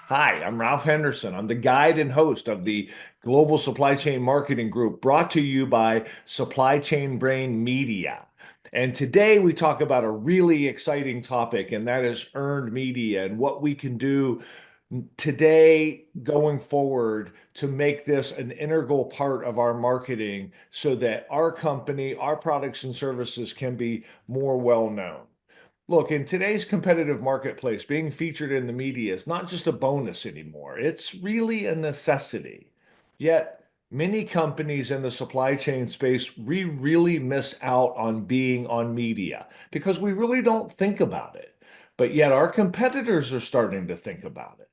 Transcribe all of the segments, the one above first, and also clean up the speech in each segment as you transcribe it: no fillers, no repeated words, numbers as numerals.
Hi, I'm Ralph Henderson. I'm the guide and host of the Global Supply Chain Marketing Group brought to you by Supply Chain Brain Media. And today we talk about a really exciting topic, and that is earned media and what we can do today going forward to make this an integral part of our marketing so that our company, our products and services can be more well known. Look, in today's competitive marketplace, being featured in the media is not just a bonus anymore. It's really a necessity. Yet, many companies in the supply chain space, we really miss out on being on media because we really don't think about it. But yet, our competitors are starting to think about it.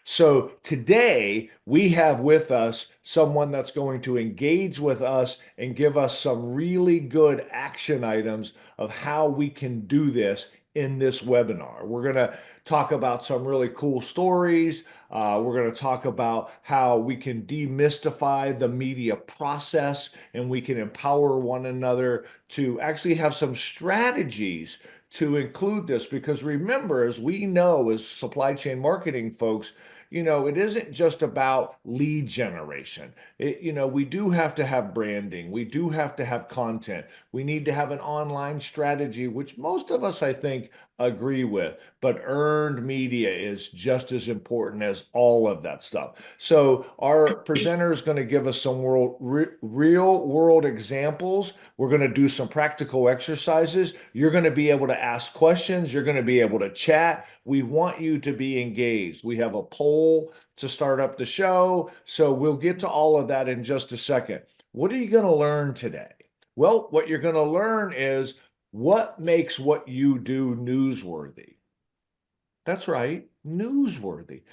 So today we have with us someone that's going to engage with us and give us some really good action items of how we can do this in this webinar. We're going to talk about some really cool stories. We're going to talk about how we can demystify the media process and we can empower one another to actually have some strategies to include this. Because remember, as we know, as supply chain marketing folks, it isn't just about lead generation. We do have to have branding. We do have to have content. We need to have an online strategy, which most of us, I think, agree with. But earned media is just as important as all of that stuff. So our presenter is going to give us some real world examples. We're going to do some practical exercises. You're going to be able to ask questions. You're going to be able to chat. We want you to be engaged. We have a poll to start up the show. So we'll get to all of that in just a second. What are you going to learn today? Well, what you're going to learn is what makes what you do newsworthy. That's right, newsworthy.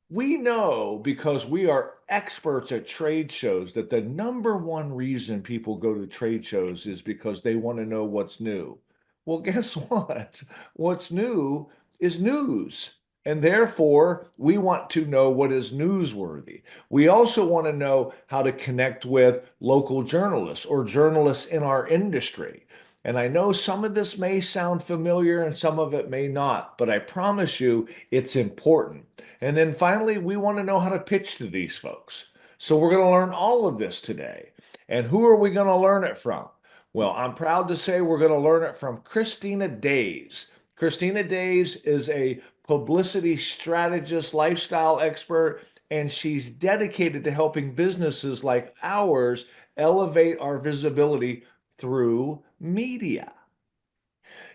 We know because we are experts at trade shows that the number one reason people go to trade shows is because they want to know what's new. Well, guess what? What's new is news. And therefore, we want to know what is newsworthy. We also want to know how to connect with local journalists or journalists in our industry. And I know some of this may sound familiar and some of it may not, but I promise you it's important. And then finally, we want to know how to pitch to these folks. So we're going to learn all of this today. And who are we going to learn it from? Well, I'm proud to say we're going to learn it from Christina Daves. Christina Daves is a publicity strategist, lifestyle expert, and she's dedicated to helping businesses like ours elevate our visibility through media.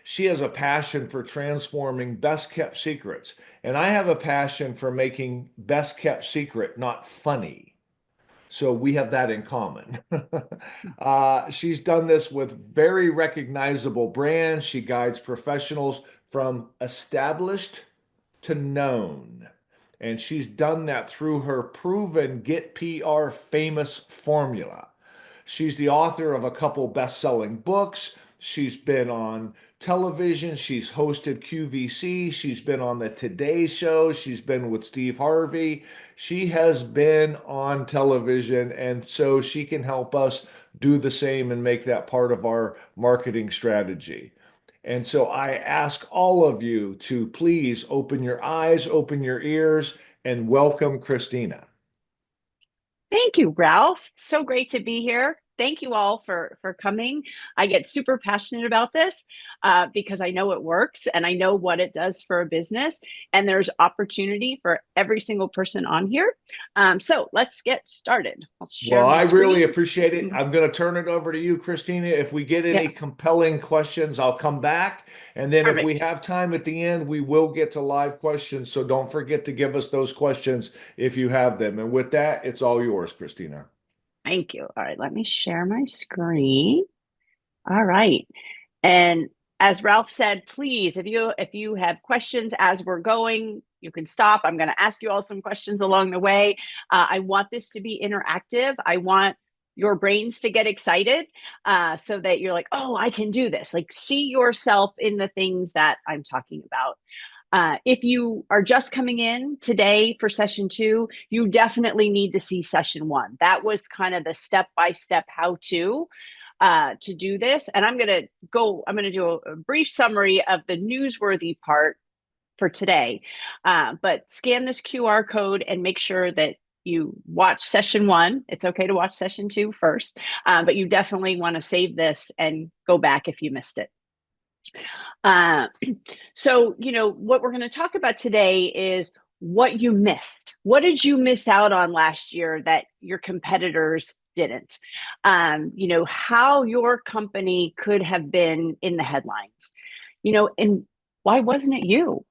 She has a passion for transforming best kept secrets, and I have a passion for making best kept secret not funny. So we have that in common. She's done this with very recognizable brands. She guides professionals from established to known. And she's done that through her proven Get PR famous formula. She's the author of a couple best-selling books. She's been on television. She's hosted QVC. She's been on the Today Show. She's been with Steve Harvey. She has been on television, and so she can help us do the same and make that part of our marketing strategy. And so I ask all of you to please open your eyes, open your ears, and welcome Christina. Thank you, Ralph. So great to be here. Thank you all for coming. I get super passionate about this because I know it works and I know what it does for a business. And there's opportunity for every single person on here. So let's get started. I'll share Well, my I really screen. appreciate it. I'm going to turn it over to you, Christina. If we get any Yeah, compelling questions, I'll come back. And then if we perfect. have time at the end, we will get to live questions. So don't forget to give us those questions if you have them. And with that, it's all yours, Christina. Thank you. All right, let me share my screen. All right. And as Ralph said, please, if you have questions as we're going, you can stop. I'm going to ask you all some questions along the way. I want this to be interactive. I want your brains to get excited so that you're like, oh, I can do this. Like, see yourself in the things that I'm talking about. If you are just coming in today for session 2, you definitely need to see session 1. That was kind of the step-by-step how-to do this. And I'm going to do a brief summary of the newsworthy part for today. But scan this QR code and make sure that you watch session 1. It's okay to watch session 2 first, but you definitely want to save this and go back if you missed it. So, what we're going to talk about today is what you missed. What did you miss out on last year that your competitors didn't? How your company could have been in the headlines, and why wasn't it you?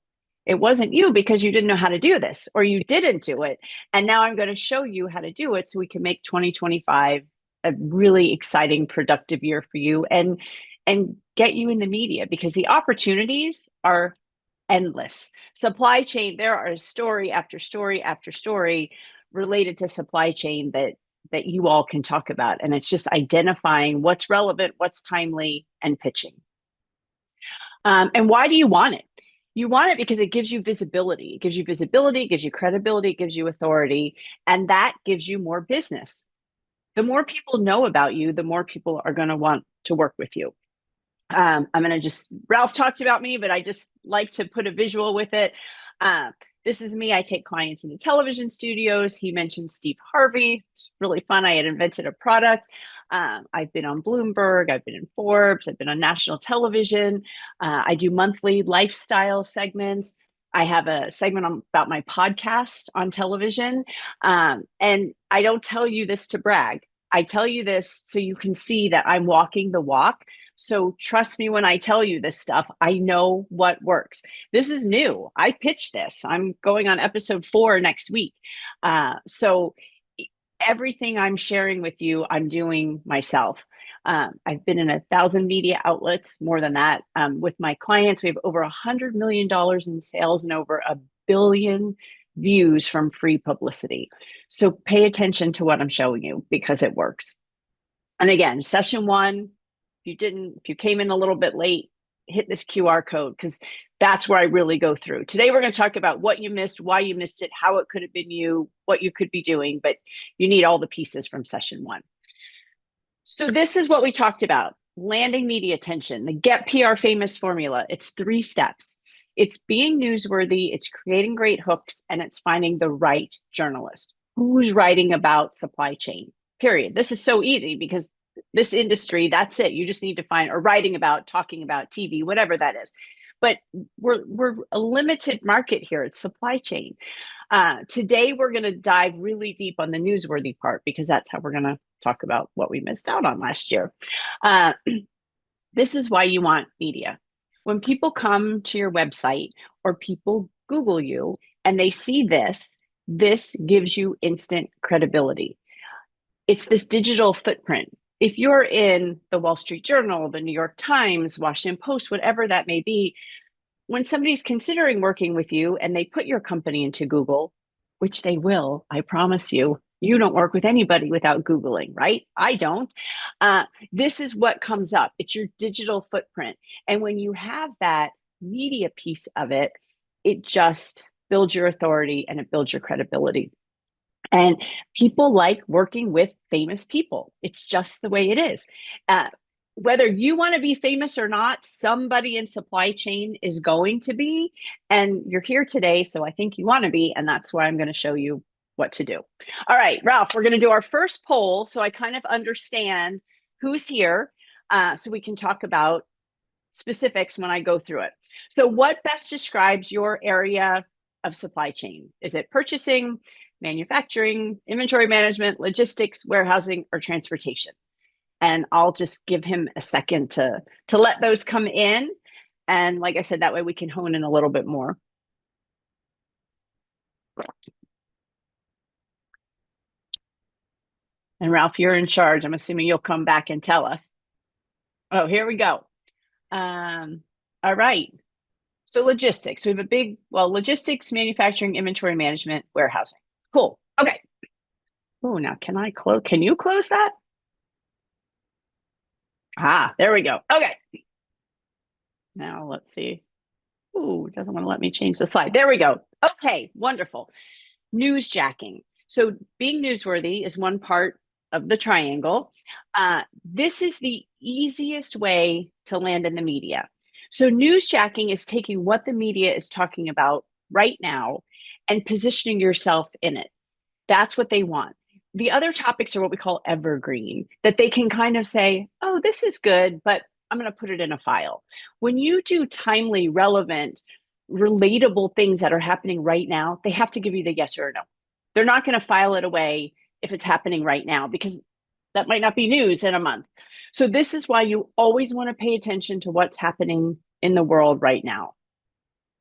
It wasn't you because you didn't know how to do this or you didn't do it. And now I'm going to show you how to do it so we can make 2025 a really exciting, productive year for you and get you in the media, because the opportunities are endless. Supply chain, there are story after story after story related to supply chain that you all can talk about. And it's just identifying what's relevant, what's timely, and pitching. And why do you want it? You want it because it gives you visibility. It gives you visibility, it gives you credibility, it gives you authority, and that gives you more business. The more people know about you, the more people are going to want to work with you. I'm going to Ralph talked about me, but I just like to put a visual with it. This is me. I take clients into television studios. He mentioned Steve Harvey. It's really fun. I had invented a product. I've been on Bloomberg. I've been in Forbes. I've been on national television. I do monthly lifestyle segments. I have a segment about my podcast on television. And I don't tell you this to brag. I tell you this so you can see that I'm walking the walk. So trust me when I tell you this stuff. I know what works. This is new. I pitched this. I'm going on episode 4 next week. So everything I'm sharing with you, I'm doing myself. I've been in 1,000 media outlets, more than that. With my clients, we have over $100 million in sales and over 1 billion views from free publicity. So pay attention to what I'm showing you because it works. And again, session 1, if you came in a little bit late, hit this QR code because that's where I really go through. Today, we're going to talk about what you missed, why you missed it, how it could have been you, what you could be doing, but you need all the pieces from session 1. So this is what we talked about: landing media attention, the Get PR Famous formula. It's 3 steps. It's being newsworthy, it's creating great hooks, and it's finding the right journalist who's writing about supply chain, period. This is so easy because this industry, that's it. You just need to find, or writing about, talking about, TV, whatever that is. But we're a limited market here. It's supply chain. Today, we're going to dive really deep on the newsworthy part because that's how we're going to talk about what we missed out on last year. This is why you want media. When people come to your website or people Google you and they see this gives you instant credibility. It's this digital footprint. If you're in the Wall Street Journal, the New York Times, Washington Post, whatever that may be, when somebody's considering working with you and they put your company into Google, which they will, I promise you, you don't work with anybody without Googling, right? I don't. This is what comes up. It's your digital footprint. And when you have that media piece of it, it just builds your authority and it builds your credibility. And people like working with famous people. It's just the way it is. Whether you want to be famous or not, somebody in supply chain is going to be. And you're here today, so I think you want to be. And that's why I'm going to show you what to do. All right, Ralph, we're going to do our first poll so I kind of understand who's here, so we can talk about specifics when I go through it. So what best describes your area of supply chain? Is it purchasing, manufacturing, inventory management, logistics, warehousing, or transportation? And I'll just give him a second to let those come in. And like I said, that way we can hone in a little bit more. And Ralph, you're in charge. I'm assuming you'll come back and tell us. Oh, here we go. All right. So logistics. We have logistics, manufacturing, inventory management, warehousing. Cool. Okay. Oh, now can you close that? There we go. Okay. Now let's see. Ooh, it doesn't want to let me change the slide. There we go. Okay, wonderful. Newsjacking. So being newsworthy is one part of the triangle. This is the easiest way to land in the media. So newsjacking is taking what the media is talking about right now and positioning yourself in it. That's what they want. The other topics are what we call evergreen, that they can kind of say, oh, this is good, but I'm going to put it in a file. When you do timely, relevant, relatable things that are happening right now, they have to give you the yes or no. They're not going to file it away if it's happening right now, because that might not be news in a month. So this is why you always want to pay attention to what's happening in the world right now.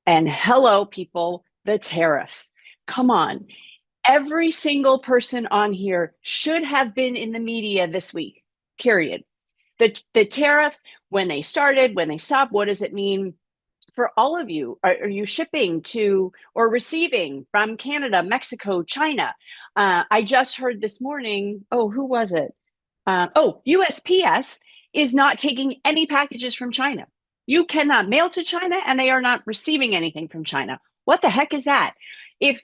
And hello, people, the tariffs. Come on. Every single person on here should have been in the media this week, period. The tariffs, when they started, when they stopped, what does it mean for all of you? Are you shipping to or receiving from Canada, Mexico, China? I just heard this morning, oh, who was it? USPS is not taking any packages from China. You cannot mail to China, and they are not receiving anything from China. What the heck is that? If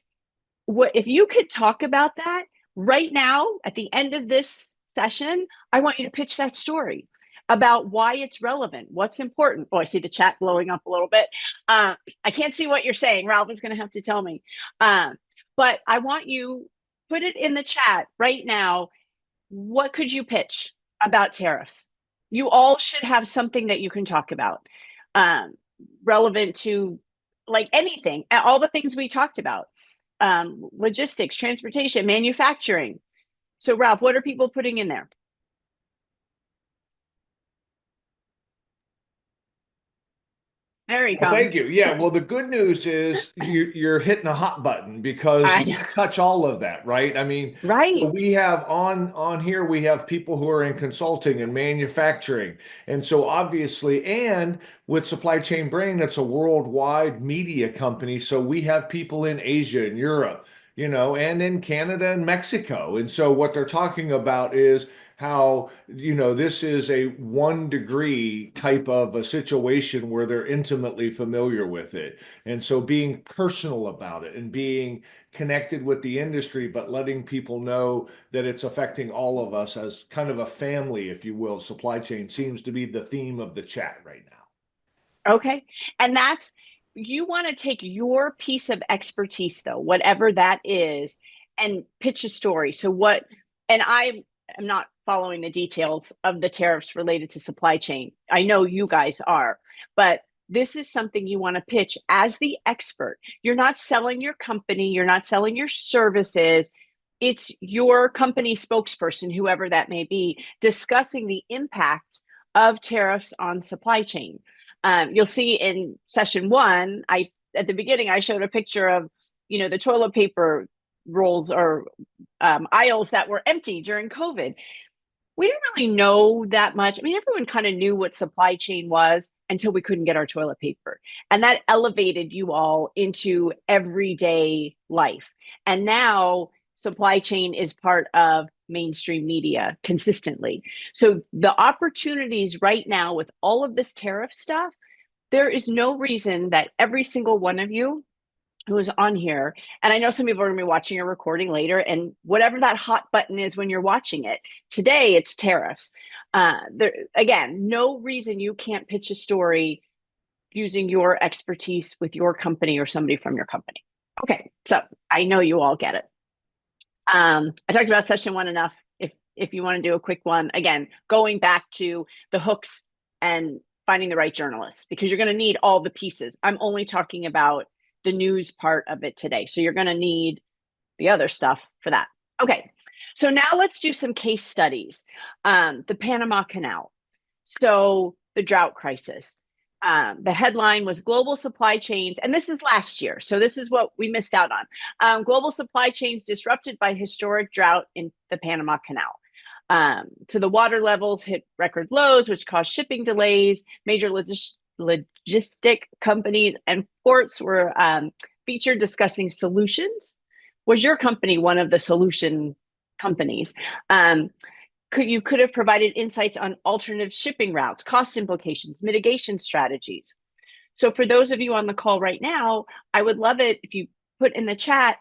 if you could talk about that right now at the end of this session, I want you to pitch that story about why it's relevant, what's important. Oh, I see the chat blowing up a little bit. I can't see what you're saying. Ralph is going to have to tell me. But I want you put it in the chat right now. What could you pitch about tariffs? You all should have something that you can talk about, um, relevant to like anything, all the things we talked about, logistics, transportation, manufacturing. So, Ralph, what are people putting in there? There he Well, comes. thank you. Yeah, well, the good news is you're hitting a hot button because I we know. touch all of that, right? I mean, so Right. we have on here we have people who are in consulting and manufacturing, and so obviously, and with Supply Chain Brain, it's a worldwide media company, so we have people in Asia and Europe, and in Canada and Mexico, and so what they're talking about is how this is a 1 degree type of a situation where they're intimately familiar with it, and so being personal about it and being connected with the industry, but letting people know that it's affecting all of us as kind of a family, if you will. Supply chain seems to be the theme of the chat right now. Okay. And that's, you want to take your piece of expertise, though, whatever that is, and pitch a story. So, and I am not following the details of the tariffs related to supply chain. I know you guys are, but this is something you want to pitch as the expert. You're not selling your company, you're not selling your services. It's your company spokesperson, whoever that may be, discussing the impact of tariffs on supply chain. You'll see in session one, at the beginning I showed a picture of the toilet paper rolls or aisles that were empty during COVID. We didn't really know that much. I mean, everyone kind of knew what supply chain was until we couldn't get our toilet paper. And that elevated you all into everyday life. And now supply chain is part of mainstream media consistently. So the opportunities right now with all of this tariff stuff, there is no reason that every single one of you who is on here, and I know some people are going to be watching a recording later, and whatever that hot button is when you're watching it, today it's tariffs. There again, no reason you can't pitch a story using your expertise with your company or somebody from your company. Okay, so I know you all get it. I talked about session one enough. If you want to do a quick one, again, going back to the hooks and finding the right journalists, because you're going to need all the pieces. I'm only talking about the news part of it today. So you're going to need the other stuff for that. Okay, so now let's do some case studies. The Panama Canal. So the drought crisis. The headline was Global Supply Chains, and this is last year, so this is what we missed out on. Global supply chains disrupted by historic drought in the Panama Canal. So the water levels hit record lows, which caused shipping delays. Major logistic companies and ports were featured discussing solutions. Was your company one of the solution companies? You could have provided insights on alternative shipping routes, cost implications, mitigation strategies. So for those of you on the call right now, I would love it if you put in the chat,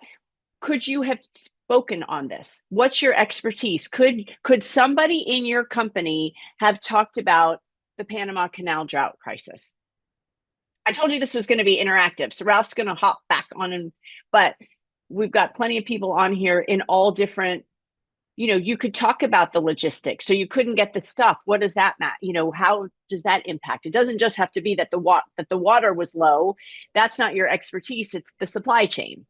could you have spoken on this? What's your expertise? Could somebody in your company have talked about the Panama Canal drought crisis? I told you this was going to be interactive, so Ralph's going to hop back on, but we've got plenty of people on here in all different, you could talk about the logistics. So you couldn't get the stuff. What does that matter? How does that impact? It doesn't just have to be that the water was low. That's not your expertise. It's the supply chain.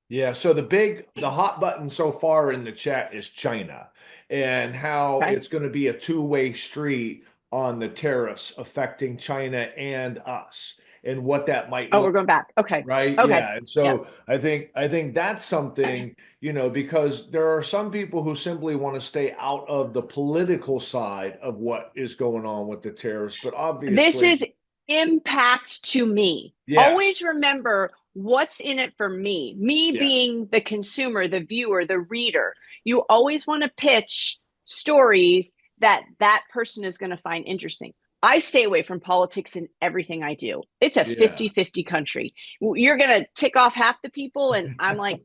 Yeah, so the hot button so far in the chat is China and how Okay. it's going to be a two-way street on the tariffs affecting China and us and what that might Oh, we're look going back. Okay. right. Okay. Yeah. And Yep. so I think that's something, because there are some people who simply want to stay out of the political side of what is going on with the tariffs, but This obviously, is impact to me. yes. Always remember what's in it for me Yeah. being the consumer, the viewer, the reader. You always want to pitch stories that person is going to find interesting. I stay away from politics in everything I do. It's a Yeah. 50-50 country. You're going to tick off half the people and I'm like,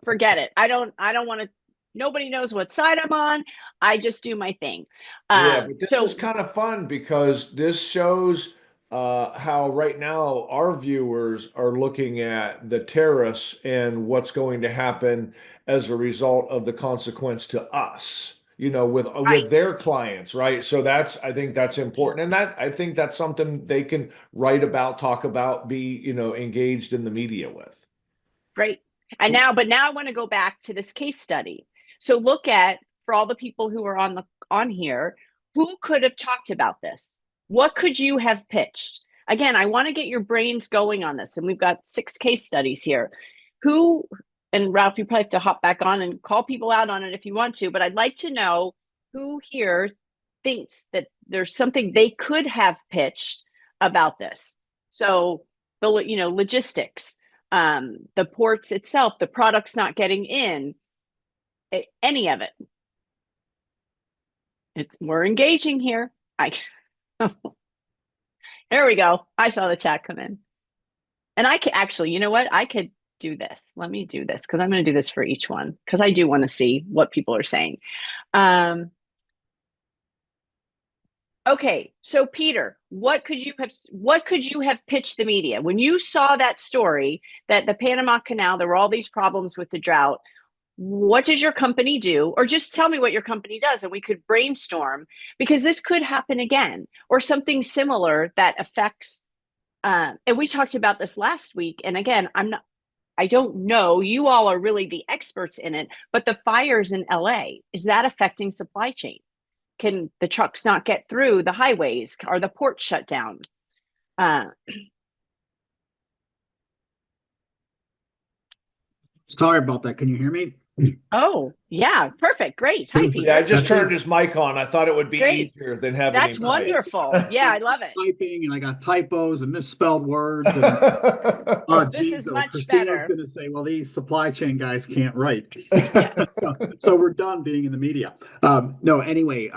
forget it. I don't want to, nobody knows what side I'm on. I just do my thing. Yeah, but this is So kind of fun because this shows how right now our viewers are looking at the tariffs and what's going to happen as a result of the consequence to us, with right. their clients, right? So I think that's important, and that I think that's something they can write about, talk about, be, engaged in the media with. Great. But now I want to go back to this case study. So look at, for all the people who are on here, who could have talked about this? What could you have pitched? Again, I want to get your brains going on this. And we've got 6 case studies here. Who, and Ralph, you probably have to hop back on and call people out on it if you want to, but I'd like to know who here thinks that there's something they could have pitched about this. So the logistics, the ports itself, the products not getting in, any of it. It's more engaging here. There we go. I saw the chat come in. And I could actually, you know what? I could do this. Let me do this because I'm going to do this for each one because I do want to see what people are saying. Okay, so Peter, what could you have pitched the media when you saw that story that the Panama Canal, there were all these problems with the drought? What does your company do? Or just tell me what your company does and we could brainstorm because this could happen again or something similar that affects. And we talked about this last week. And again, I don't know. You all are really the experts in it, but the fires in LA, is that affecting supply chain? Can the trucks not get through the highways? Are the ports shut down? Uh, Sorry about that. Can you hear me? oh, yeah, perfect. Great. Hi, Perfect. Yeah, I Peter. just That's turned it. his mic on. I thought it would be Great. easier than having That's him type. wonderful. Yeah, I love it. Typing and I got typos and misspelled words. And This geez, is though, much Christina's better. going to say, well, these supply chain guys can't write. Yeah. So we're done being in the media. No, anyway,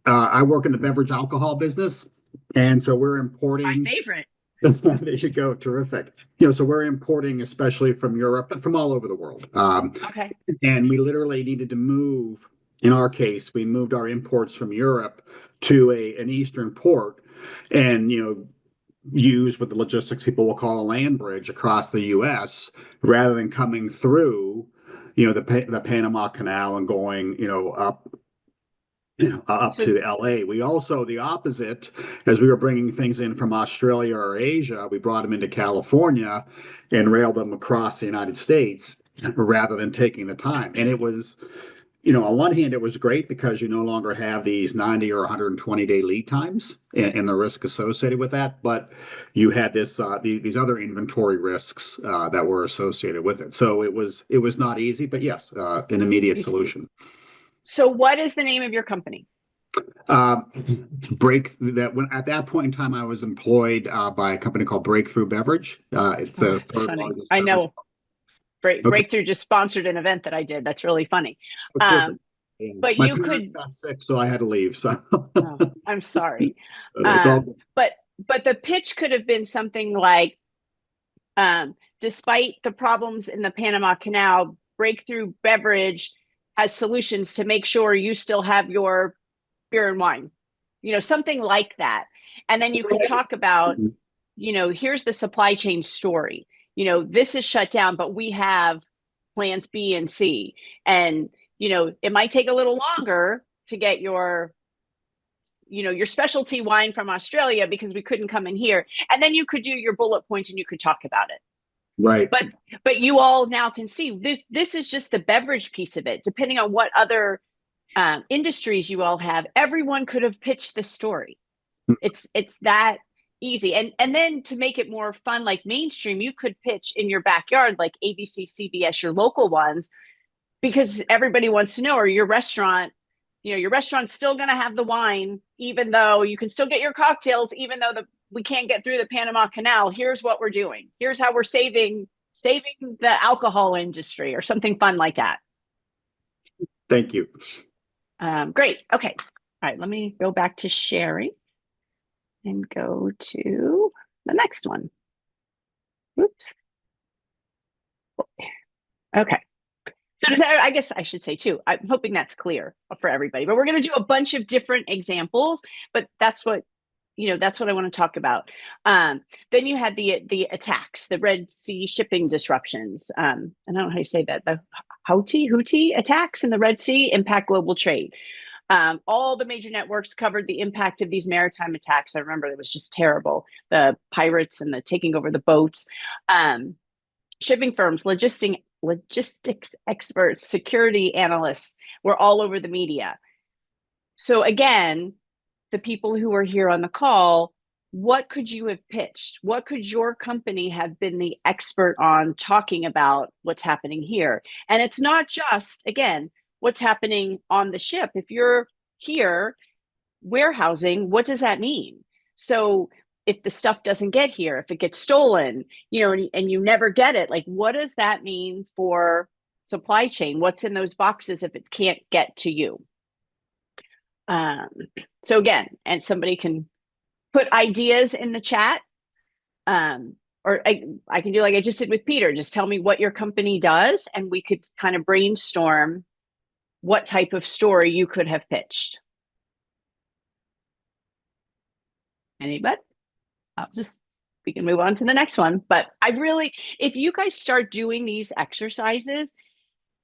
I work in the beverage alcohol business. And so we're My importing. favorite. There you go. Terrific. So we're importing, especially from Europe, but from all over the world. Okay. And we literally needed to move. In our case, we moved our imports from Europe to an eastern port, and use what the logistics people will call a land bridge across the U.S. rather than coming through, the Panama Canal and going, up So to LA. We also, the opposite, as we were bringing things in from Australia or Asia, we brought them into California and railed them across the United States rather than taking the time. And it was, on one hand, it was great because you no longer have these 90 or 120-day lead times and the risk associated with that. But you had these other inventory risks that were associated with it. So it was not easy, but yes, an immediate solution. so what is the name of your company? Uh, at that point in time, I was employed by a company called Breakthrough Beverage. It's Oh, the that's third funny. largest I beverage. know Okay, Breakthrough just sponsored an event that I did. That's really funny. terrific. And But my you parents could, got sick, so I had to leave. So oh, I'm sorry. it's all Um, good. but but the pitch could have been something like, despite the problems in the Panama Canal, Breakthrough Beverage has solutions to make sure you still have your beer and wine, something like that. And then you could talk about, here's the supply chain story. This is shut down, but we have plans B and C. And, it might take a little longer to get your specialty wine from Australia because we couldn't come in here. And then you could do your bullet points and you could talk about it. Right. But you all now can see this is just the beverage piece of it. Depending on what other industries you all have, everyone could have pitched this story. It's that easy. And then to make it more fun, like mainstream, you could pitch in your backyard, like ABC, CBS, your local ones, because everybody wants to know, or your restaurant, your restaurant's still going to have the wine, even though you can still get your cocktails, even though we can't get through the Panama Canal. Here's what we're doing. Here's how we're saving the alcohol industry, or something fun like that. Thank you. Great. Okay. All right. Let me go back to sharing and go to the next one. Oops. Okay. So I guess I should say too, I'm hoping that's clear for everybody, but we're going to do a bunch of different examples, but that's what I want to talk about. Then you had the attacks, the Red Sea shipping disruptions. I don't know how you say that. The Houthi attacks in the Red Sea impact global trade. All the major networks covered the impact of these maritime attacks. I remember it was just terrible. The pirates and the taking over the boats. Shipping firms, logistics experts, security analysts were all over the media. So again, the people who are here on the call, what could you have pitched? What could your company have been the expert on talking about what's happening here? And it's not just, again, what's happening on the ship. If you're here warehousing, what does that mean? So if the stuff doesn't get here, if it gets stolen, and you never get it, like, what does that mean for supply chain? What's in those boxes if it can't get to you? So again, and somebody can put ideas in the chat, or I can do like I just did with Peter. Just tell me what your company does, and we could kind of brainstorm what type of story you could have pitched. Anybody? We can move on to the next one. But if you guys start doing these exercises,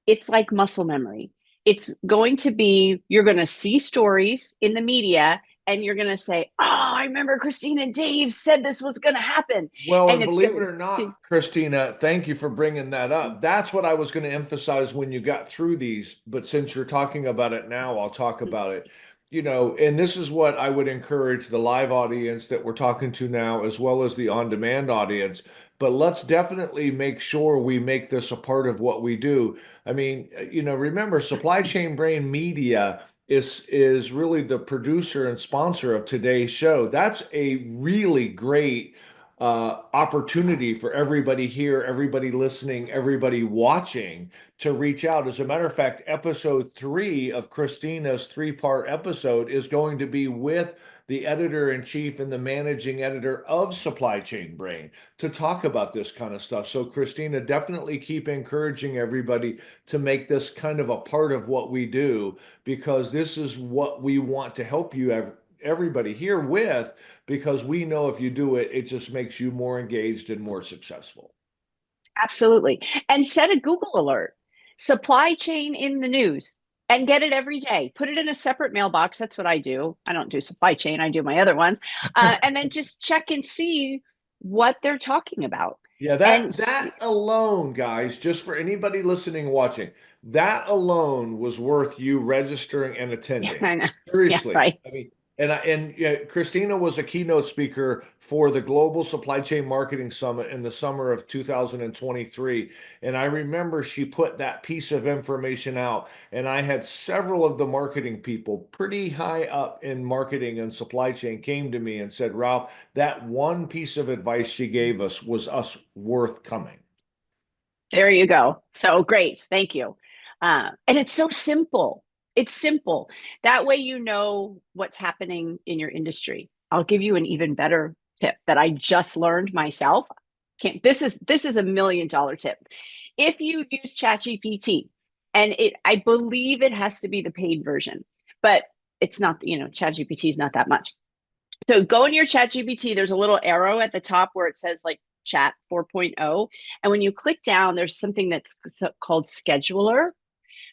it's like muscle memory. It's going to be, you're going to see stories in the media and you're going to say, oh, I remember Christina Daves said this was going to happen. Well, and and believe it or not, Christina, thank you for bringing that up. That's what I was going to emphasize when you got through these. But since you're talking about it now, I'll talk about it. And this is what I would encourage the live audience that we're talking to now, as well as the on-demand audience. But let's definitely make sure we make this a part of what we do. I mean, remember, Supply Chain Brain Media is really the producer and sponsor of today's show. That's a really great opportunity for everybody here, everybody listening, everybody watching to reach out. As a matter of fact, episode 3 of Christina's 3-part episode is going to be with the editor-in-chief and the managing editor of Supply Chain Brain to talk about this kind of stuff. So Christina, definitely keep encouraging everybody to make this kind of a part of what we do, because this is what we want to help you everybody here with, because we know if you do it, it just makes you more engaged and more successful. Absolutely. And set a Google alert, supply chain in the news, and get it every day. Put it in a separate mailbox. That's what I do. I don't do supply chain. I do my other ones. And then just check and see what they're talking about. Yeah, that alone, guys, just for anybody listening, watching, that alone was worth you registering and attending. I know. Seriously. Yeah, right. I mean, Christina was a keynote speaker for the Global Supply Chain Marketing Summit in the summer of 2023. And I remember she put that piece of information out. And I had several of the marketing people pretty high up in marketing and supply chain came to me and said, Ralph, that one piece of advice she gave us was worth coming. There you go. So great. Thank you. And it's so simple. It's simple. That way you know what's happening in your industry. I'll give you an even better tip that I just learned myself. This is a $1 million tip. If you use ChatGPT, and I believe it has to be the paid version, but it's not, ChatGPT is not that much. So go in your ChatGPT, there's a little arrow at the top where it says like chat 4.0. And when you click down, there's something that's called scheduler.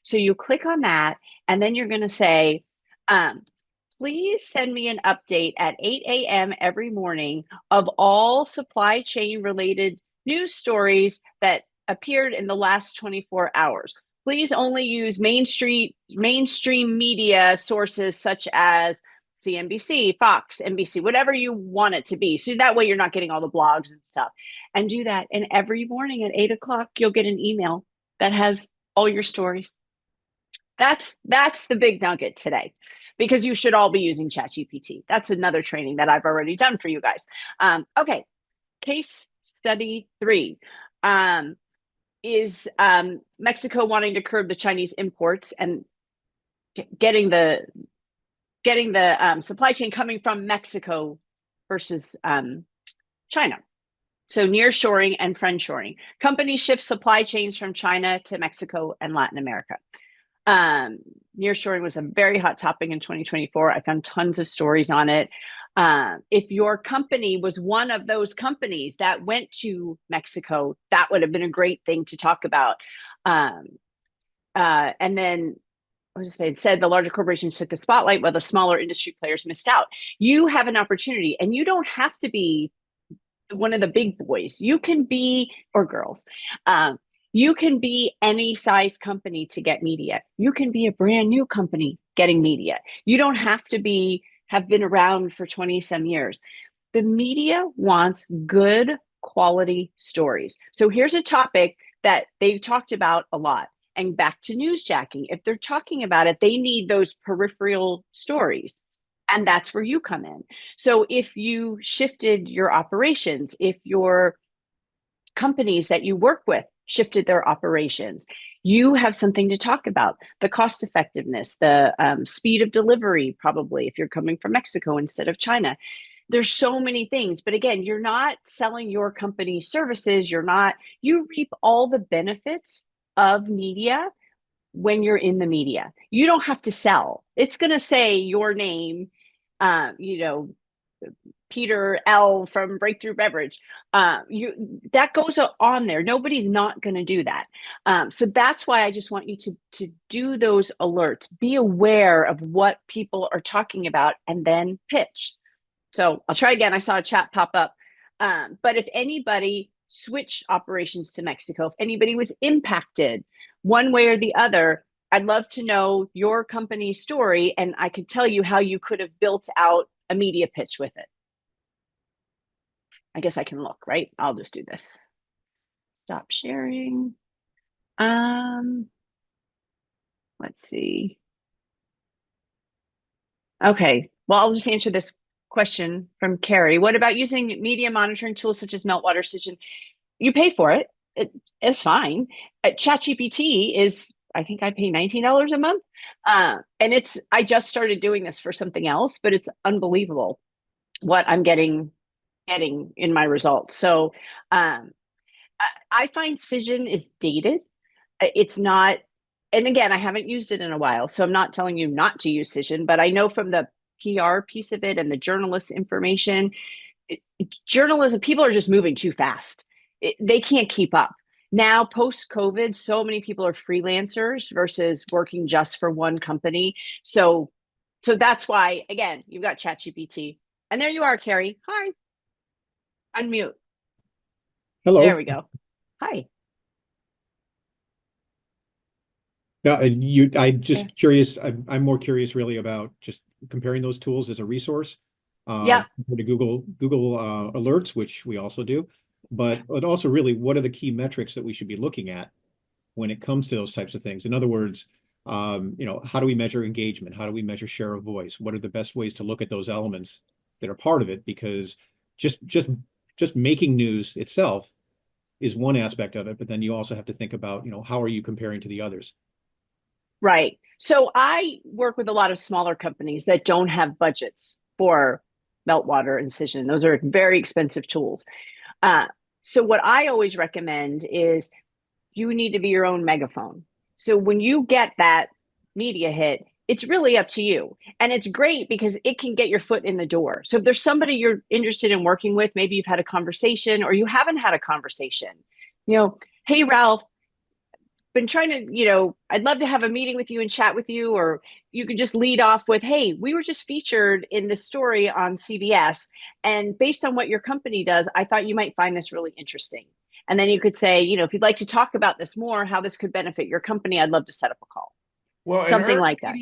So you click on that, and then you're going to say, please send me an update at 8 a.m. every morning of all supply chain related news stories that appeared in the last 24 hours. Please only use mainstream media sources such as CNBC, Fox, NBC, whatever you want it to be. So that way you're not getting all the blogs and stuff. And do that. And every morning at 8 o'clock, you'll get an email that has all your stories. That's the big nugget today, because you should all be using ChatGPT. That's another training that I've already done for you guys. Okay, case study 3 is Mexico wanting to curb the Chinese imports and getting the supply chain coming from Mexico versus China. So nearshoring and friendshoring. Companies shift supply chains from China to Mexico and Latin America. Nearshoring was a very hot topic in 2024. I found tons of stories on it. If your company was one of those companies that went to Mexico, that would have been a great thing to talk about. And then it said the larger corporations took the spotlight while the smaller industry players missed out. You have an opportunity, and you don't have to be one of the big boys. You can be, or girls, you can be any size company to get media. You can be a brand new company getting media. You don't have to have been around for 20 some years. The media wants good quality stories. So here's a topic that they've talked about a lot. And back to newsjacking. If they're talking about it, they need those peripheral stories. And that's where you come in. So if you shifted your operations, if your companies that you work with shifted their operations, you have something to talk about. The cost effectiveness, the speed of delivery, probably, if you're coming from Mexico instead of China. There's so many things. But again, you're not selling your company services. You reap all the benefits of media when you're in the media. You don't have to sell. It's going to say your name, Peter L from Breakthrough Beverage. That goes on there. Nobody's not going to do that. So that's why I just want you to do those alerts. Be aware of what people are talking about and then pitch. So I'll try again. I saw a chat pop up. But if anybody switched operations to Mexico, if anybody was impacted one way or the other, I'd love to know your company's story, and I could tell you how you could have built out a media pitch with it. I guess I can look, right? I'll just do this. Stop sharing. Let's see. Okay, well, I'll just answer this question from Carrie. What about using media monitoring tools such as Meltwater Cision? You pay for it. It's fine. ChatGPT is, I think I pay $19 a month. And I just started doing this for something else, but it's unbelievable what I'm getting in my results. So I find Cision is dated. It's not, and again, I haven't used it in a while, so I'm not telling you not to use Cision, but I know from the PR piece of it and the journalist information, journalism, people are just moving too fast. They can't keep up. Now, post-COVID, so many people are freelancers versus working just for one company. So that's why, again, you've got ChatGPT. And there you are, Carrie. Hi. Unmute. Hello. There we go. Hi. Yeah, curious. I'm more curious really about just comparing those tools as a resource. Yeah. To Google Alerts, which we also do, but also really, what are the key metrics that we should be looking at when it comes to those types of things? In other words, how do we measure engagement? How do we measure share of voice? What are the best ways to look at those elements that are part of it? Because just making news itself is one aspect of it, but then you also have to think about, how are you comparing to the others? Right. So I work with a lot of smaller companies that don't have budgets for meltwater incision. Those are very expensive tools. So what I always recommend is you need to be your own megaphone. So when you get that media hit, it's really up to you. And it's great because it can get your foot in the door. So if there's somebody you're interested in working with, maybe you've had a conversation or you haven't had a conversation, hey, Ralph, been trying to, I'd love to have a meeting with you and chat with you, or you could just lead off with, hey, we were just featured in this story on CBS. And based on what your company does, I thought you might find this really interesting. And then you could say, if you'd like to talk about this more, how this could benefit your company, I'd love to set up a call. Well, and Something like that.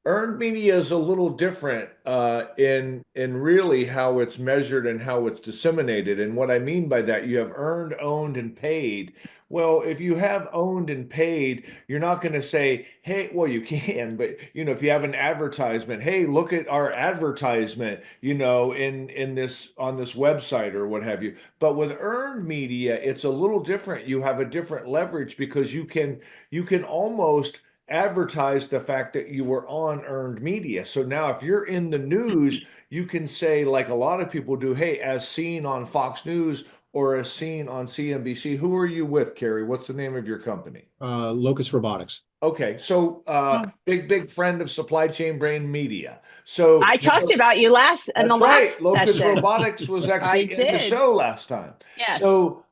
Earned media is a little different in really how it's measured and how it's disseminated. And what I mean by that, you have earned, owned, and paid. Well, if you have owned and paid, you're not going to say, hey, well, you can, but if you have an advertisement, hey, look at our advertisement, in this on this website or what have you. But with earned media, it's a little different. You have a different leverage because you can almost advertise the fact that you were on earned media. So now if you're in the news, you can say, like a lot of people do, hey, as seen on Fox News or as seen on CNBC. Who are you with, Carrie? What's the name of your company? Locus Robotics. Okay, so big friend of Supply Chain Brain Media. So I talked about you in the that's last right. Locus session. Robotics was actually in the show last time. Yes.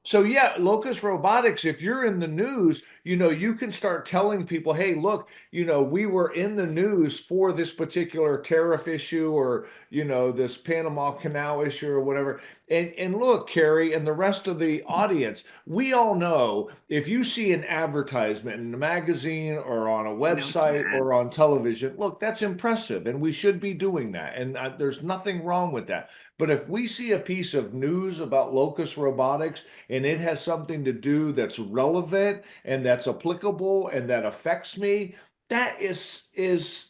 So yeah, Locus Robotics, if you're in the news, you can start telling people, hey, look, we were in the news for this particular tariff issue or, this Panama Canal issue or whatever. And look, Carrie, and the rest of the audience, we all know if you see an advertisement in a magazine or on a website or on television, look, that's impressive. And we should be doing that. And there's nothing wrong with that. But if we see a piece of news about Locus Robotics and it has something to do that's relevant and that's applicable and that affects me, that is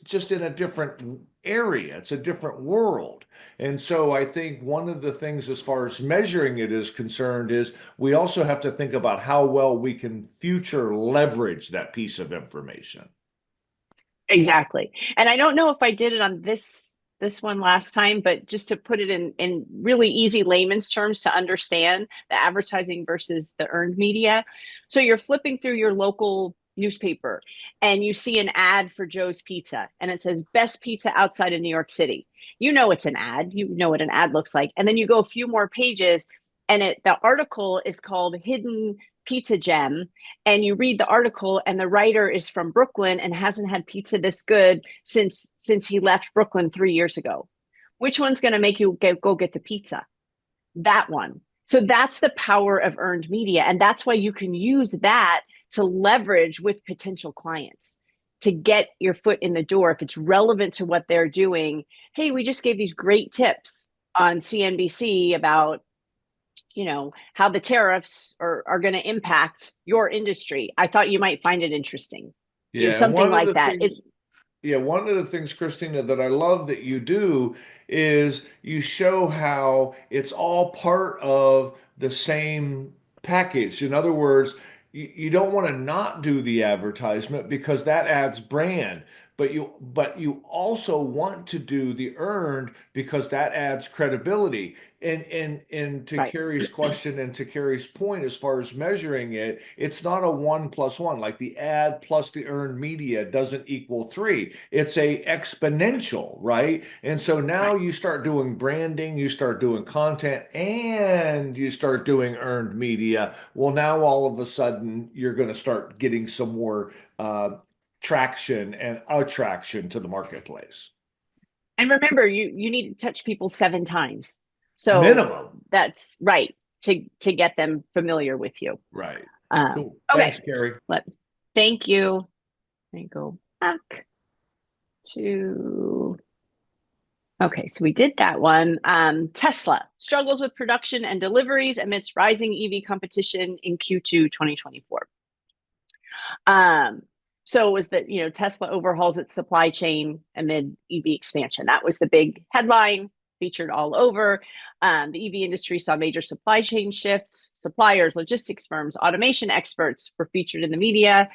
just in a different area. It's a different world. And so I think one of the things as far as measuring it is concerned is we also have to think about how well we can future leverage that piece of information. Exactly. And I don't know if I did it on this one last time, but just to put it in really easy layman's terms to understand the advertising versus the earned media. So you're flipping through your local newspaper and you see an ad for Joe's Pizza and it says best pizza outside of New York City. It's an ad, what an ad looks like. And then you go a few more pages and the article is called Hidden Pizza Gem, and you read the article and the writer is from Brooklyn and hasn't had pizza this good since he left Brooklyn 3 years ago. Which one's going to make you go get the pizza? That one. So that's the power of earned media, and that's why you can use that to leverage with potential clients to get your foot in the door if it's relevant to what they're doing. Hey, we just gave these great tips on CNBC about how the tariffs are going to impact your industry. I thought you might find it interesting. Yeah, something like that. One of the things, Christina, that I love that you do is you show how it's all part of the same package. In other words, you don't want to not do the advertisement because that adds brand, but you also want to do the earned because that adds credibility. And to Right. Carrie's question and to Carrie's point, as far as measuring it, it's not a 1+1. Like the ad plus the earned media doesn't equal 3. It's a exponential, right? And so now you start doing branding, you start doing content, and you start doing earned media. Well, now all of a sudden you're going to start getting some more traction and attraction to the marketplace. And remember, you need to touch people 7 times. So minimum. That's right, to get them familiar with you. Right. Cool. Thanks, Carrie. Thank you. Let me go back to. Okay, so we did that one. Tesla struggles with production and deliveries amidst rising EV competition in Q2 2024. So it was that, Tesla overhauls its supply chain amid EV expansion. That was the big headline, featured all over. The EV industry saw major supply chain shifts. Suppliers, logistics firms, automation experts were featured in the media.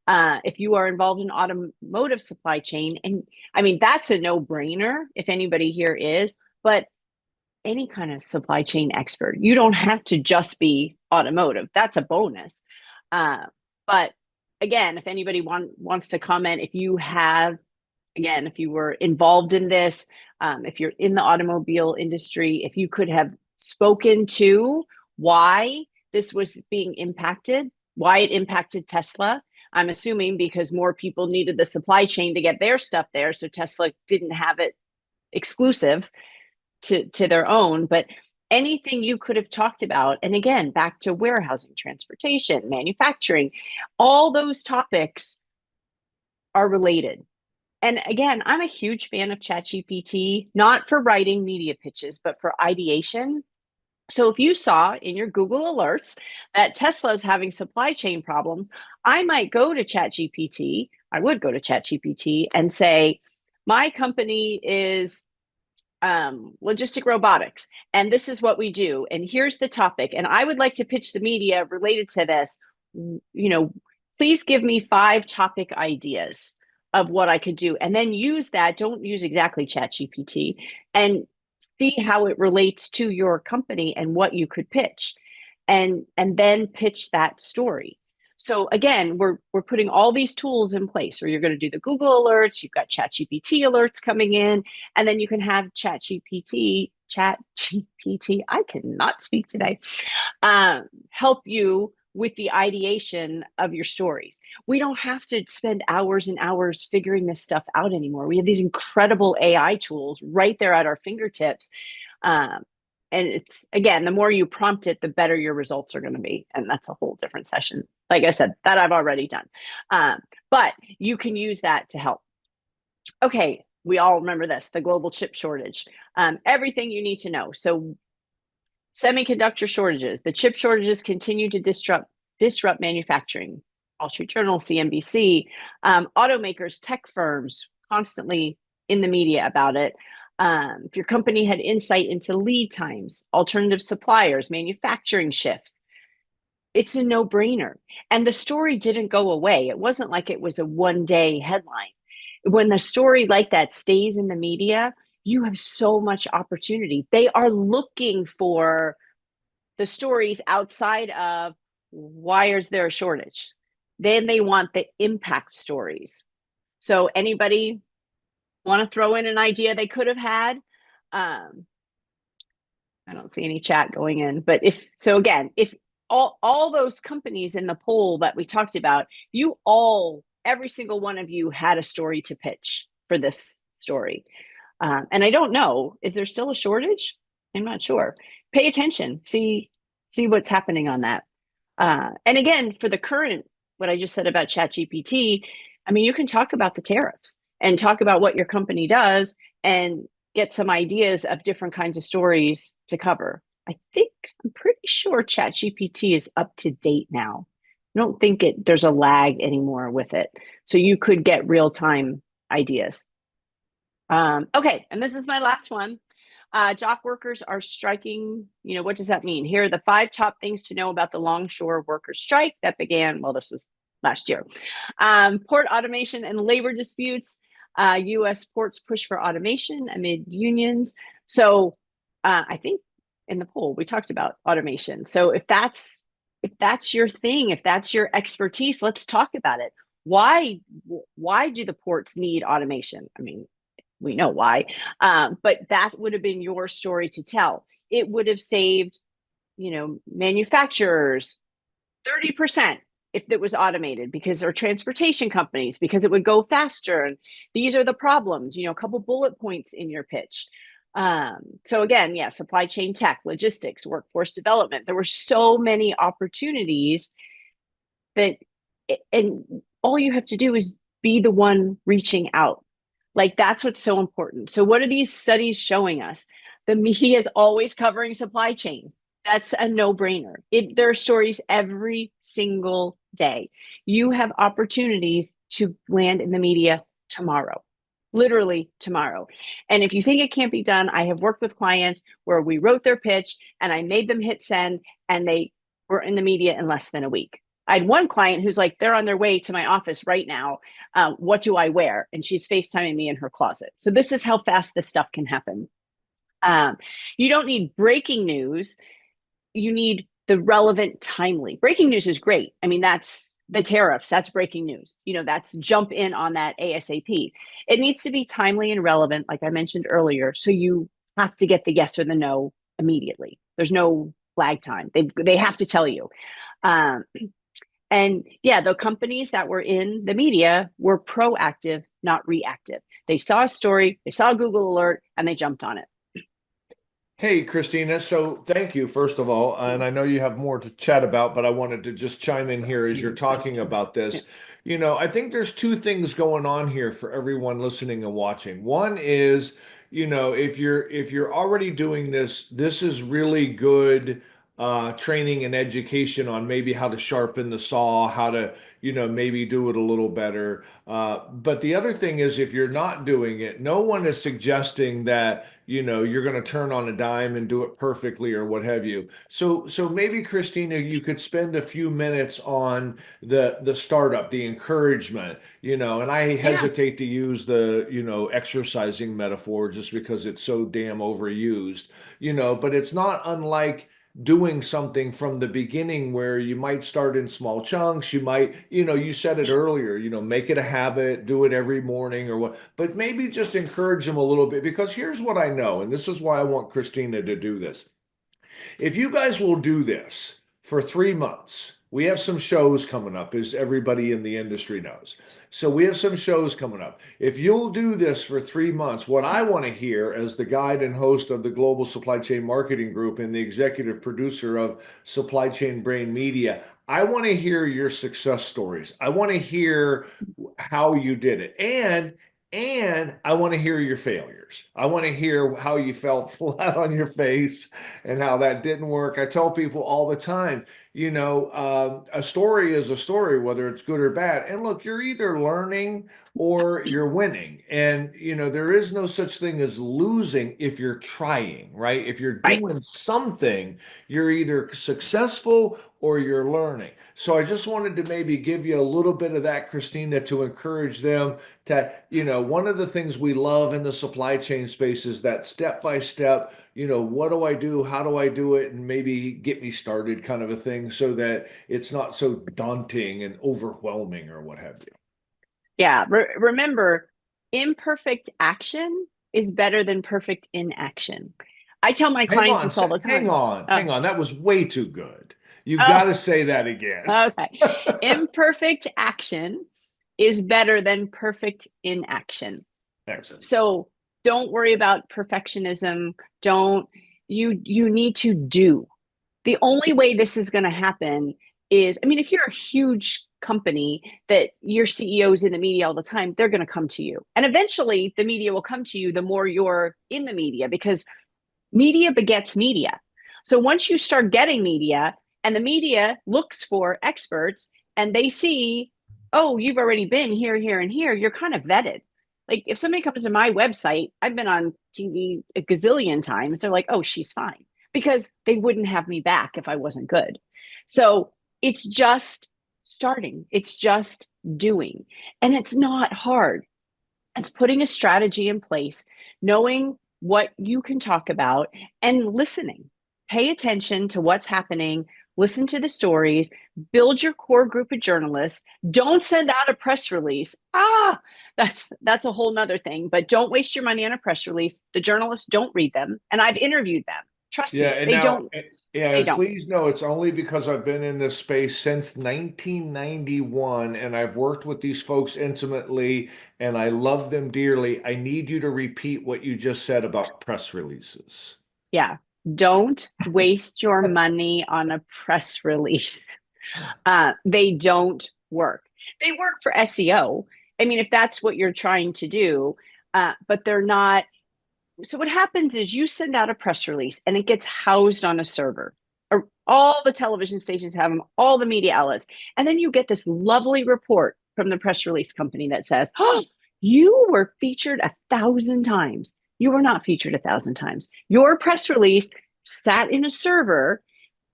If you are involved in automotive supply chain, and I mean, that's a no-brainer if anybody here is, but any kind of supply chain expert. You don't have to just be automotive. That's a bonus. But again, if anybody wants to comment, if you have, again, if you were involved in this, if you're in the automobile industry, if you could have spoken to why this was being impacted, why it impacted Tesla. I'm assuming because more people needed the supply chain to get their stuff there, so Tesla didn't have it exclusive to their own. But anything you could have talked about, and again, back to warehousing, transportation, manufacturing, all those topics are related. And again, I'm a huge fan of ChatGPT, not for writing media pitches, but for ideation. So if you saw in your Google alerts that Tesla is having supply chain problems, I might go to ChatGPT. I would go to ChatGPT and say, my company is logistic robotics, and this is what we do, and here's the topic, and I would like to pitch the media related to this. Please give me 5 topic ideas of what I could do, and then use that. Don't use exactly ChatGPT, and see how it relates to your company and what you could pitch, and then pitch that story. So again, we're putting all these tools in place where you're going to do the Google alerts, you've got ChatGPT alerts coming in, and then you can have ChatGPT, I cannot speak today, help you with the ideation of your stories. We don't have to spend hours and hours figuring this stuff out anymore. We have these incredible AI tools right there at our fingertips. And it's, again, the more you prompt it, the better your results are going to be. And that's a whole different session. Like I said, that I've already done. But you can use that to help. Okay, we all remember this, the global chip shortage. Everything you need to know. So semiconductor shortages, the chip shortages continue to disrupt manufacturing. Wall Street Journal, CNBC, automakers, tech firms, constantly in the media about it. If your company had insight into lead times, alternative suppliers, manufacturing shift, it's a no-brainer. And the story didn't go away. It wasn't like it was a one-day headline. When the story like that stays in the media, you have so much opportunity. They are looking for the stories outside of why is there a shortage? Then they want the impact stories. So anybody want to throw in an idea they could have had? I don't see any chat going in, but if all those companies in the poll that we talked about, every single one of you had a story to pitch for this story. And I don't know, is there still a shortage? I'm not sure. Pay attention, see what's happening on that. And again, for the current, what I just said about ChatGPT, I mean, you can talk about the tariffs and talk about what your company does and get some ideas of different kinds of stories to cover. I'm pretty sure ChatGPT is up to date now. I don't think there's a lag anymore with it. So you could get real-time ideas. Okay, and this is my last one. Dock workers are striking. What does that mean? Here are the 5 top things to know about the longshore workers strike that began, well, this was last year. Port automation and labor disputes. U.S. ports push for automation amid unions. So I think in the poll, we talked about automation. So if that's your thing, if that's your expertise, let's talk about it. Why do the ports need automation? I mean, we know why, but that would have been your story to tell. It would have saved, manufacturers 30% if it was automated, because they're transportation companies, because it would go faster. And these are the problems, a couple bullet points in your pitch. So again, supply chain tech, logistics, workforce development. There were so many opportunities and all you have to do is be the one reaching out. Like, that's what's so important. So what are these studies showing us? The media is always covering supply chain. That's a no-brainer. There are stories every single day. You have opportunities to land in the media tomorrow, literally tomorrow. And if you think it can't be done, I have worked with clients where we wrote their pitch and I made them hit send and they were in the media in less than a week. I had one client who's like, they're on their way to my office right now. What do I wear? And she's FaceTiming me in her closet. So this is how fast this stuff can happen. You don't need breaking news. You need the relevant, timely. Breaking news is great. I mean, that's the tariffs. That's breaking news. That's jump in on that ASAP. It needs to be timely and relevant, like I mentioned earlier. So you have to get the yes or the no immediately. There's no lag time. They have to tell you. And yeah, the companies that were in the media were proactive, not reactive. They saw a story, they saw a Google alert, and they jumped on it. Hey, Christina. So thank you, first of all. And I know you have more to chat about, but I wanted to just chime in here as you're talking about this. I think there's two things going on here for everyone listening and watching. One is, if you're already doing this, this is really good training and education on maybe how to sharpen the saw, how to, maybe do it a little better. But the other thing is, if you're not doing it, no one is suggesting that you're going to turn on a dime and do it perfectly or what have you. So maybe, Christina, you could spend a few minutes on the startup, the encouragement, and I hesitate to use the exercising metaphor just because it's so damn overused, but it's not unlike doing something from the beginning where you might start in small chunks. You might, you said it earlier, make it a habit, do it every morning or what, but maybe just encourage them a little bit, because here's what I know, and this is why I want Christina to do this. If you guys will do this for 3 months, we have some shows coming up, as everybody in the industry knows. So we have some shows coming up. If you'll do this for 3 months, what I want to hear as the guide and host of the Global Supply Chain Marketing Group and the executive producer of Supply Chain Brain Media, I want to hear your success stories. I want to hear how you did it. And I want to hear your failures. I want to hear how you fell flat on your face and how that didn't work. I tell people all the time, a story is a story, whether it's good or bad. And look, you're either learning or you're winning. And, there is no such thing as losing if you're trying, right? If you're Right. doing something, you're either successful or you're learning. So I just wanted to maybe give you a little bit of that, Christina, to encourage them to, one of the things we love in the supply chain space is that step by step, what do I do? How do I do it? And maybe get me started kind of a thing, so that it's not so daunting and overwhelming or what have you. Yeah. Remember, imperfect action is better than perfect inaction. I tell my Hang clients on, this all the hang time. on, Oh, hang on. That was way too good. You've got oh, to say that again. okay. Imperfect action is better than perfect inaction. Excellent. So don't worry about perfectionism. Don't you need to do. The only way this is going to happen is, I mean, if you're a huge company that your CEO's in the media all the time, they're going to come to you. And eventually the media will come to you the more you're in the media, because media begets media. So once you start getting media and the media looks for experts and they see, oh, you've already been here, here, and here, you're kind of vetted. Like if somebody comes to my website, I've been on TV a gazillion times, they're like, oh, she's fine, because they wouldn't have me back if I wasn't good. So it's just starting, it's just doing. And it's not hard. It's putting a strategy in place, knowing what you can talk about, and listening. Pay attention to what's happening, listen to the stories, build your core group of journalists. Don't send out a press release. That's a whole nother thing, but don't waste your money on a press release. The journalists don't read them, and I've interviewed them. Trust Yeah, me, and they now, don't. yeah, They and don't. please know it's only because I've been in this space since 1991 and I've worked with these folks intimately and I love them dearly. I need you to repeat what you just said about press releases. Yeah. Don't waste your money on a press release. They don't work. They work for SEO. I mean, if that's what you're trying to do, but they're not. So what happens is you send out a press release and it gets housed on a server. All the television stations have them, all the media outlets. And then you get this lovely report from the press release company that says, oh, you were featured 1,000 times. You were not featured 1,000 times. Your press release sat in a server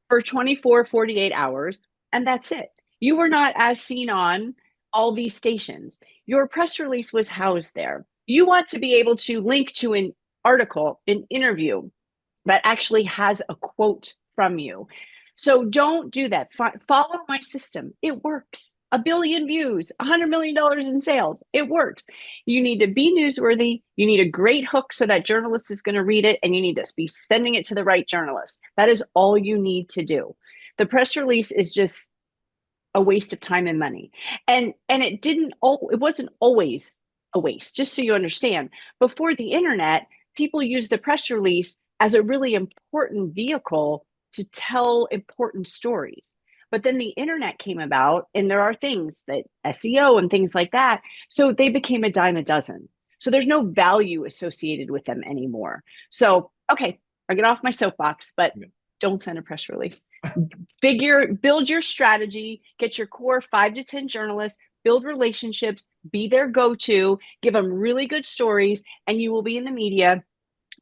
for 24, 48 hours, and that's it. You were not as seen on all these stations. Your press release was housed there. You want to be able to link to an article, an interview that actually has a quote from you. So don't do that. Follow my system. It works. 1 billion views, $100 million in sales. It works. You need to be newsworthy. You need a great hook so that journalist is going to read it, and you need to be sending it to the right journalist. That is all you need to do. The press release is just a waste of time and money. And it wasn't always a waste, just so you understand. Before the internet, people used the press release as a really important vehicle to tell important stories. But then the internet came about, and there are things that SEO and things like that. So they became a dime a dozen. So there's no value associated with them anymore. So, okay, I get off my soapbox, but don't send a press release. Build your strategy, get your core 5 to 10 journalists, build relationships, be their go-to, give them really good stories, and you will be in the media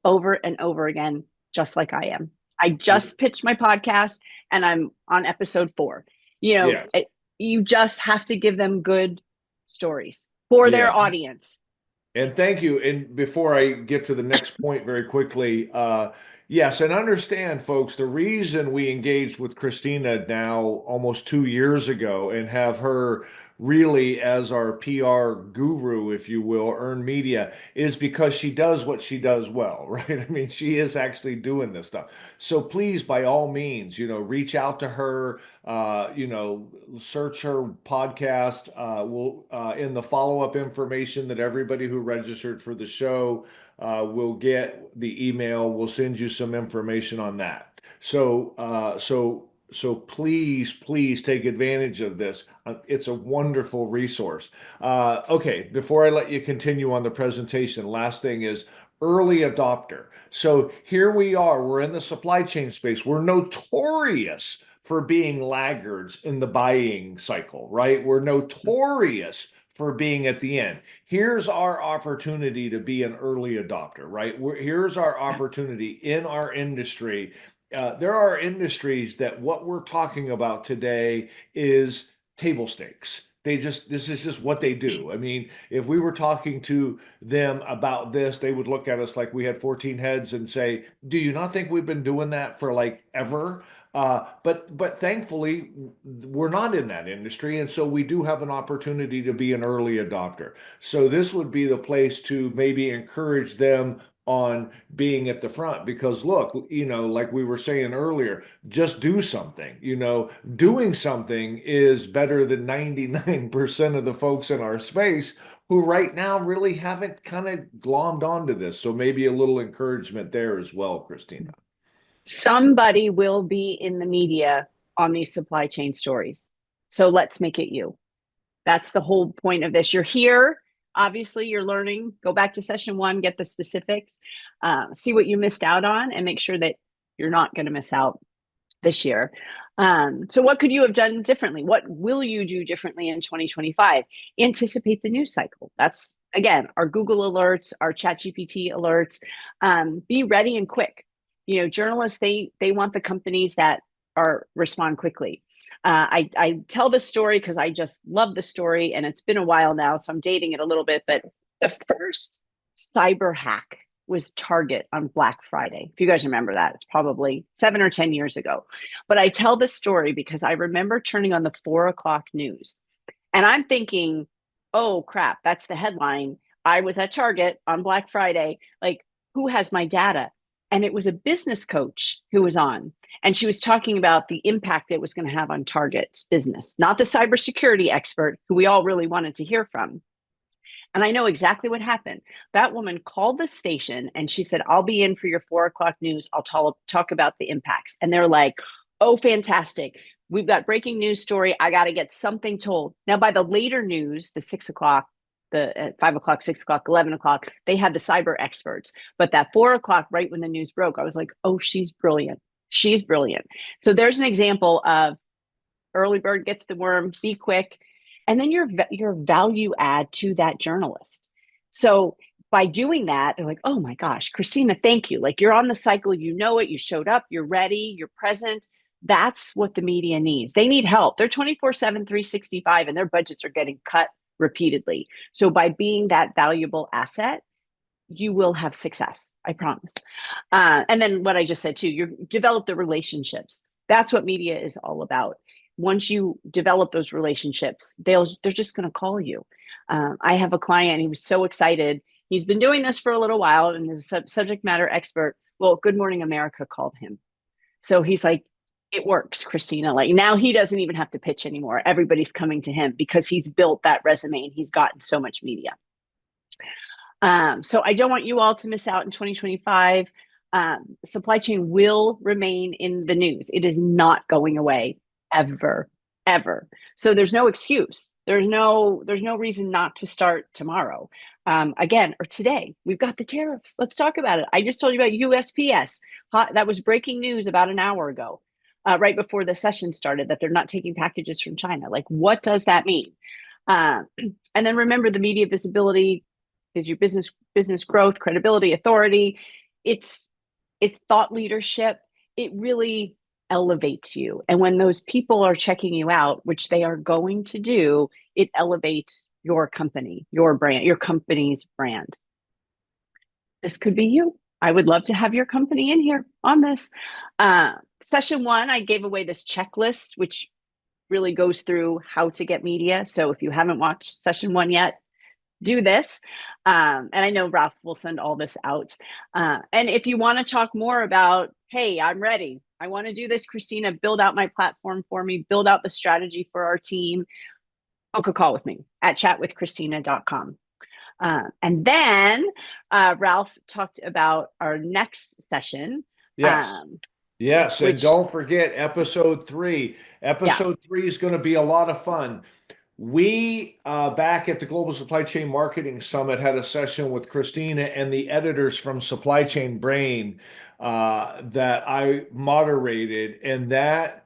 over and over again, just like I am. I just pitched my podcast and I'm on episode 4. You just have to give them good stories for their audience. And thank you. And before I get to the next point very quickly, yes, and understand, folks, the reason we engaged with Christina now almost 2 years ago and have her really as our PR guru, if you will, earned media, is because she does what she does well, right? I mean, she is actually doing this stuff. So please, by all means, reach out to her, search her podcast. We'll in the follow-up information that everybody who registered for the show will get the email. We'll send you some information on that. So please take advantage of this. It's a wonderful resource. Okay, before I let you continue on the presentation, last thing is early adopter. So here we are, we're in the supply chain space. We're notorious for being laggards in the buying cycle, right? We're notorious for being at the end. Here's our opportunity to be an early adopter, right? Here's our opportunity in our industry. There are industries that what we're talking about today is table stakes. This is just what they do. I mean, if we were talking to them about this, they would look at us like we had 14 heads and say, do you not think we've been doing that for like ever? But thankfully, we're not in that industry, and so we do have an opportunity to be an early adopter. So this would be the place to maybe encourage them on being at the front, because look, like we were saying earlier, just do something. Doing something is better than 99% of the folks in our space who right now really haven't kind of glommed onto this. So maybe a little encouragement there as well, Christina. Somebody will be in the media on these supply chain stories. So let's make it you. That's the whole point of this. You're here. Obviously, you're learning. Go back to session 1, get the specifics, see what you missed out on, and make sure that you're not going to miss out this year. So what could you have done differently? What will you do differently in 2025? Anticipate the news cycle. That's, again, our Google alerts, our ChatGPT alerts. Be ready and quick. Journalists, they want the companies that respond quickly. I tell this story because I just love the story, and it's been a while now, so I'm dating it a little bit. But the first cyber hack was Target on Black Friday. If you guys remember that, it's probably 7 or 10 years ago. But I tell this story because I remember turning on the 4:00 news, and I'm thinking, oh crap, that's the headline. I was at Target on Black Friday. Like, who has my data? And it was a business coach who was on, and she was talking about the impact it was going to have on Target's business, not the cybersecurity expert who we all really wanted to hear from. And I know exactly what happened. That woman called the station and she said, I'll be in for your 4:00 news. I'll talk about the impacts. And they're like, oh, fantastic. We've got breaking news story. I got to get something told. Now, by the later news, the 6:00, the 5:00, 6:00, 11:00, they had the cyber experts. But that 4:00, right when the news broke, I was like, oh, she's brilliant. She's brilliant. So there's an example of early bird gets the worm, be quick. And then your value add to that journalist. So by doing that, they're like, oh my gosh, Christina, thank you. Like, you're on the cycle, you know it, you showed up, you're ready, you're present. That's what the media needs. They need help. They're 24/7, 365, and their budgets are getting cut repeatedly. So by being that valuable asset, you will have success. I promise. And then what I just said too, you develop the relationships. That's what media is all about. Once you develop those relationships, they're just going to call you. I have a client, he was so excited. He's been doing this for a little while and is a subject matter expert. Well, Good Morning America called him. So he's like, it works, Christina. Like now he doesn't even have to pitch anymore. Everybody's coming to him because he's built that resume and he's gotten so much media. So I don't want you all to miss out in 2025. Supply chain will remain in the news. It is not going away ever, ever. So there's no excuse. There's no reason not to start tomorrow. Again, or today. We've got the tariffs. Let's talk about it. I just told you about USPS. That was breaking news about an hour ago, right before the session started, that they're not taking packages from China. Like, what does that mean? And then remember, the media visibility gives you business growth, credibility, authority. It's thought leadership. It really elevates you. And when those people are checking you out, which they are going to do, it elevates your company, your brand, your company's brand. This could be you. I would love to have your company in here on this. Session 1, I gave away this checklist, which really goes through how to get media. So if you haven't watched session 1 yet, do this. And I know Ralph will send all this out. And if you want to talk more about, hey, I'm ready, I want to do this, Christina, build out my platform for me, build out the strategy for our team, book a call with me at chatwithchristina.com. And then Ralph talked about our next session. Yes. Yes, and which- don't forget episode 3. Episode 3 is going to be a lot of fun. We, back at the Global Supply Chain Marketing Summit, had a session with Christina and the editors from Supply Chain Brain that I moderated, and that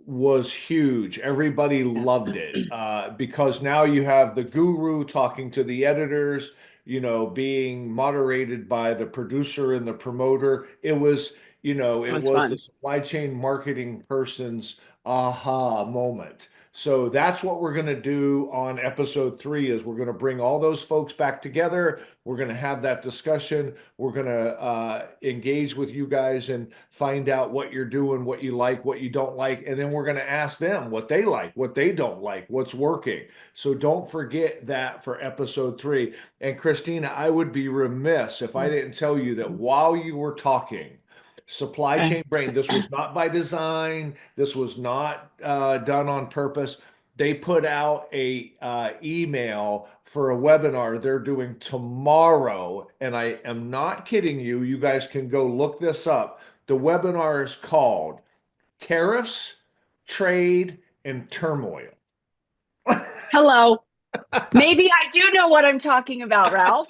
was huge. Everybody loved it because now you have the guru talking to the editors, you know, being moderated by the producer and the promoter. It was, you know, it was the supply chain marketing person's aha moment. So that's what we're going to do on episode 3 is we're going to bring all those folks back together. We're going to have that discussion. We're going to engage with you guys and find out what you're doing, what you like, what you don't like. And then we're going to ask them what they like, what they don't like, what's working. So don't forget that for episode 3. And Christina, I would be remiss if I didn't tell you that while you were talking, Supply Chain Brain, this was not by design. This was not done on purpose. They put out a email for a webinar they're doing tomorrow, and I am not kidding you. You guys can go look this up. The webinar is called Tariffs, Trade, and Turmoil. Hello. Maybe I do know what I'm talking about, Ralph.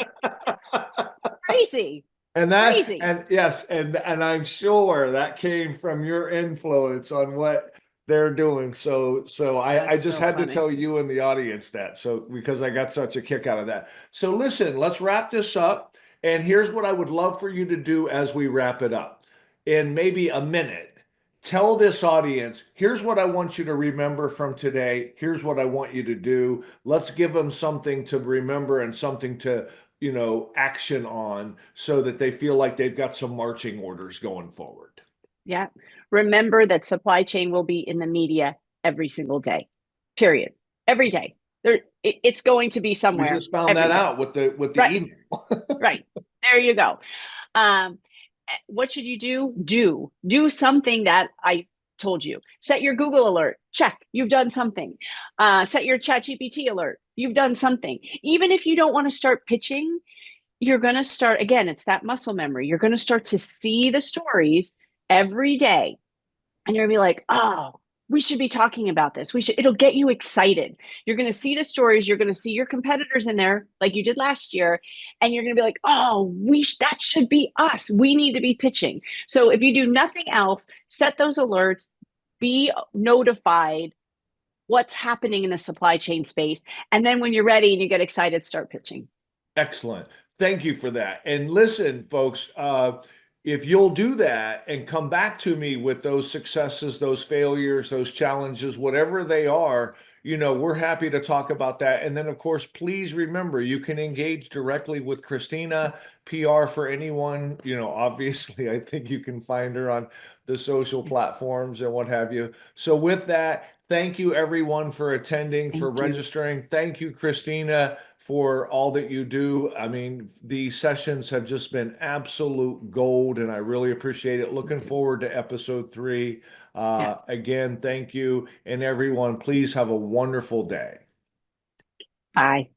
Crazy. And that, Crazy. and yes, and I'm sure that came from your influence on what they're doing. So I just so had funny. to tell you in the audience that, so because I got such a kick out of that. So listen, let's wrap this up. And here's what I would love for you to do as we wrap it up. In maybe a minute, tell this audience, here's what I want you to remember from today. Here's what I want you to do. Let's give them something to remember and something to, you know, action on so that they feel like they've got some marching orders going forward. Yeah. Remember that supply chain will be in the media every single day, period. Every day. It's going to be somewhere. We just found that out with the right. email. Right. There you go. What should you do? Do something that I told you. Set your Google alert. Check. You've done something. Set your ChatGPT alert. You've done something. Even if you don't want to start pitching, you're going to start, again, it's that muscle memory. You're going to start to see the stories every day. And you're going to be like, oh, we should be talking about this. It'll get you excited. You're going to see the stories. You're going to see your competitors in there like you did last year. And you're going to be like, oh, that should be us. We need to be pitching. So if you do nothing else, set those alerts, be notified what's happening in the supply chain space. And then when you're ready and you get excited, start pitching. Excellent. Thank you for that. And listen, folks, if you'll do that and come back to me with those successes, those failures, those challenges, whatever they are, we're happy to talk about that. And then, of course, please remember, you can engage directly with Christina, PR for anyone. Obviously, I think you can find her on the social platforms and what have you. So with that, thank you everyone for attending, for Thank you. registering. Thank you, Christina, for all that you do. I mean, these sessions have just been absolute gold, and I really appreciate it. Looking forward to episode 3. Yeah. Again, thank you. And everyone, please have a wonderful day. Bye.